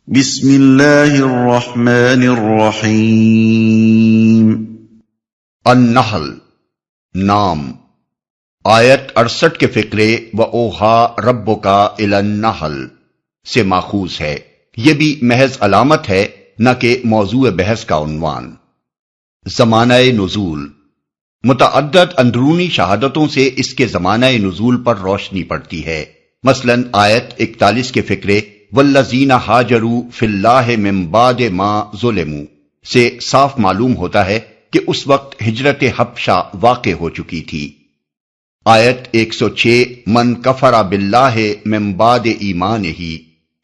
بسم اللہ الرحمن الرحیم۔ النحل نام آیت 68 کے فقرے وَأَوْحَىٰ رَبُّكَ إِلَى النَّحْلِ سے ماخوذ ہے۔ یہ بھی محض علامت ہے نہ کہ موضوع بحث کا عنوان۔ زمانہ نزول متعدد اندرونی شہادتوں سے اس کے زمانہ نزول پر روشنی پڑتی ہے۔ مثلا آیت 41 کے فقرے وَالَّذِينَ هَاجَرُوا فِي اللَّهِ مِن بَعْدِ مَا ظُلِمُوا سے صاف معلوم ہوتا ہے کہ اس وقت ہجرت حبشہ واقع ہو چکی تھی۔ آیت 106 من کفر باللہ من بعد ایمانہ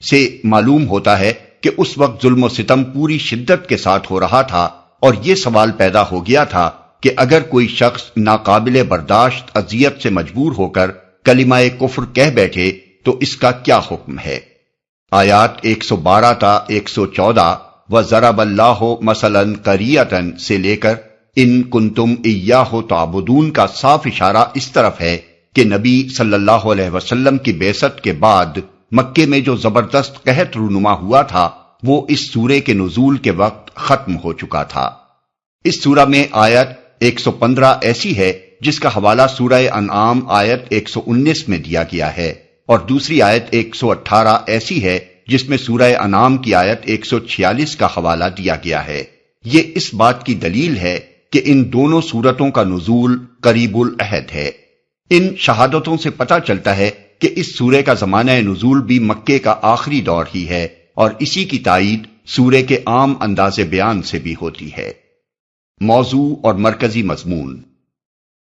سے معلوم ہوتا ہے کہ اس وقت ظلم و ستم پوری شدت کے ساتھ ہو رہا تھا، اور یہ سوال پیدا ہو گیا تھا کہ اگر کوئی شخص ناقابل برداشت اذیت سے مجبور ہو کر کلمہ کفر کہہ بیٹھے تو اس کا کیا حکم ہے۔ آیات 112 تا 114 وَضَرَبَ اللَّهُ مَثَلًا قَرْيَةً سے لے کر ان کنتم ایاہ تعبدون کا صاف اشارہ اس طرف ہے کہ نبی صلی اللہ علیہ وسلم کی بعثت کے بعد مکے میں جو زبردست قحط رونما ہوا تھا وہ اس سورے کے نزول کے وقت ختم ہو چکا تھا۔ اس سورہ میں آیت 115 ایسی ہے جس کا حوالہ سورہ انعام آیت 119 میں دیا گیا ہے، اور دوسری آیت 118 ایسی ہے جس میں سورہ انعام کی آیت 146 کا حوالہ دیا گیا ہے۔ یہ اس بات کی دلیل ہے کہ ان دونوں سورتوں کا نزول قریب العہد ہے۔ ان شہادتوں سے پتہ چلتا ہے کہ اس سورے کا زمانہ نزول بھی مکے کا آخری دور ہی ہے، اور اسی کی تائید سورے کے عام انداز بیان سے بھی ہوتی ہے۔ موضوع اور مرکزی مضمون: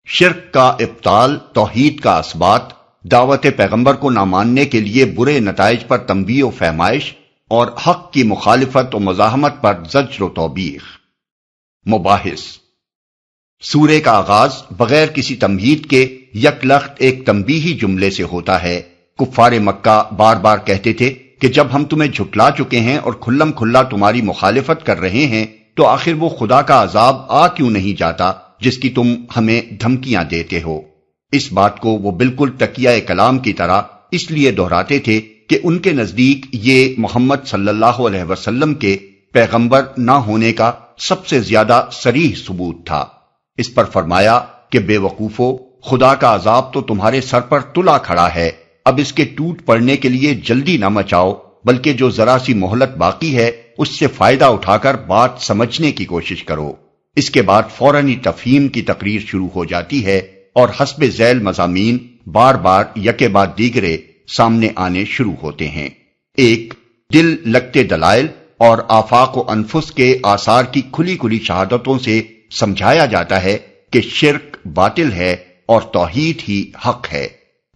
شرک کا ابطال، توحید کا اثبات، دعوت پیغمبر کو نہ ماننے کے لیے برے نتائج پر تنبیہ و فہمائش، اور حق کی مخالفت و مزاحمت پر زجر و توبیخ۔ مباحث: سورے کا آغاز بغیر کسی تمہید کے یک لخت ایک تنبیہی جملے سے ہوتا ہے۔ کفار مکہ بار بار کہتے تھے کہ جب ہم تمہیں جھٹلا چکے ہیں اور کھلم کھلا تمہاری مخالفت کر رہے ہیں تو آخر وہ خدا کا عذاب آ کیوں نہیں جاتا جس کی تم ہمیں دھمکیاں دیتے ہو۔ اس بات کو وہ بالکل تکیہ کلام کی طرح اس لیے دہراتے تھے کہ ان کے نزدیک یہ محمد صلی اللہ علیہ وسلم کے پیغمبر نہ ہونے کا سب سے زیادہ صریح ثبوت تھا۔ اس پر فرمایا کہ بے وقوفو، خدا کا عذاب تو تمہارے سر پر تلا کھڑا ہے، اب اس کے ٹوٹ پڑنے کے لیے جلدی نہ مچاؤ، بلکہ جو ذرا سی مہلت باقی ہے اس سے فائدہ اٹھا کر بات سمجھنے کی کوشش کرو۔ اس کے بعد فوراً ہی تفہیم کی تقریر شروع ہو جاتی ہے، اور حسب ذیل مضامین بار بار یکے بعد دیگرے سامنے آنے شروع ہوتے ہیں۔ ایک، دل لگتے دلائل اور آفاق و انفس کے آثار کی کھلی کھلی شہادتوں سے سمجھایا جاتا ہے کہ شرک باطل ہے اور توحید ہی حق ہے۔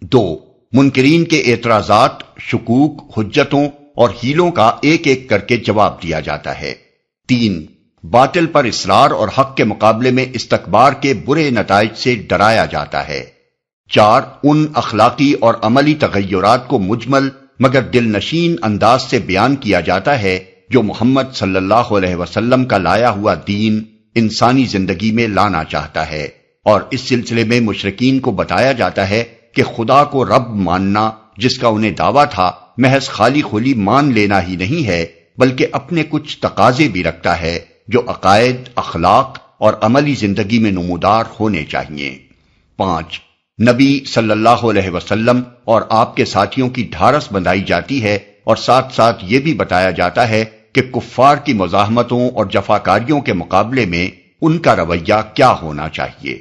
دو، منکرین کے اعتراضات، شکوک، حجتوں اور ہیلوں کا ایک ایک کر کے جواب دیا جاتا ہے۔ تین، باطل پر اصرار اور حق کے مقابلے میں استکبار کے برے نتائج سے ڈرایا جاتا ہے۔ چار، ان اخلاقی اور عملی تغیرات کو مجمل مگر دل نشین انداز سے بیان کیا جاتا ہے جو محمد صلی اللہ علیہ وسلم کا لایا ہوا دین انسانی زندگی میں لانا چاہتا ہے، اور اس سلسلے میں مشرکین کو بتایا جاتا ہے کہ خدا کو رب ماننا جس کا انہیں دعویٰ تھا محض خالی خلی مان لینا ہی نہیں ہے، بلکہ اپنے کچھ تقاضے بھی رکھتا ہے جو عقائد، اخلاق اور عملی زندگی میں نمودار ہونے چاہیے۔ پانچ، نبی صلی اللہ علیہ وسلم اور آپ کے ساتھیوں کی ڈھارس بندھائی جاتی ہے، اور ساتھ ساتھ یہ بھی بتایا جاتا ہے کہ کفار کی مزاحمتوں اور جفاکاریوں کے مقابلے میں ان کا رویہ کیا ہونا چاہیے۔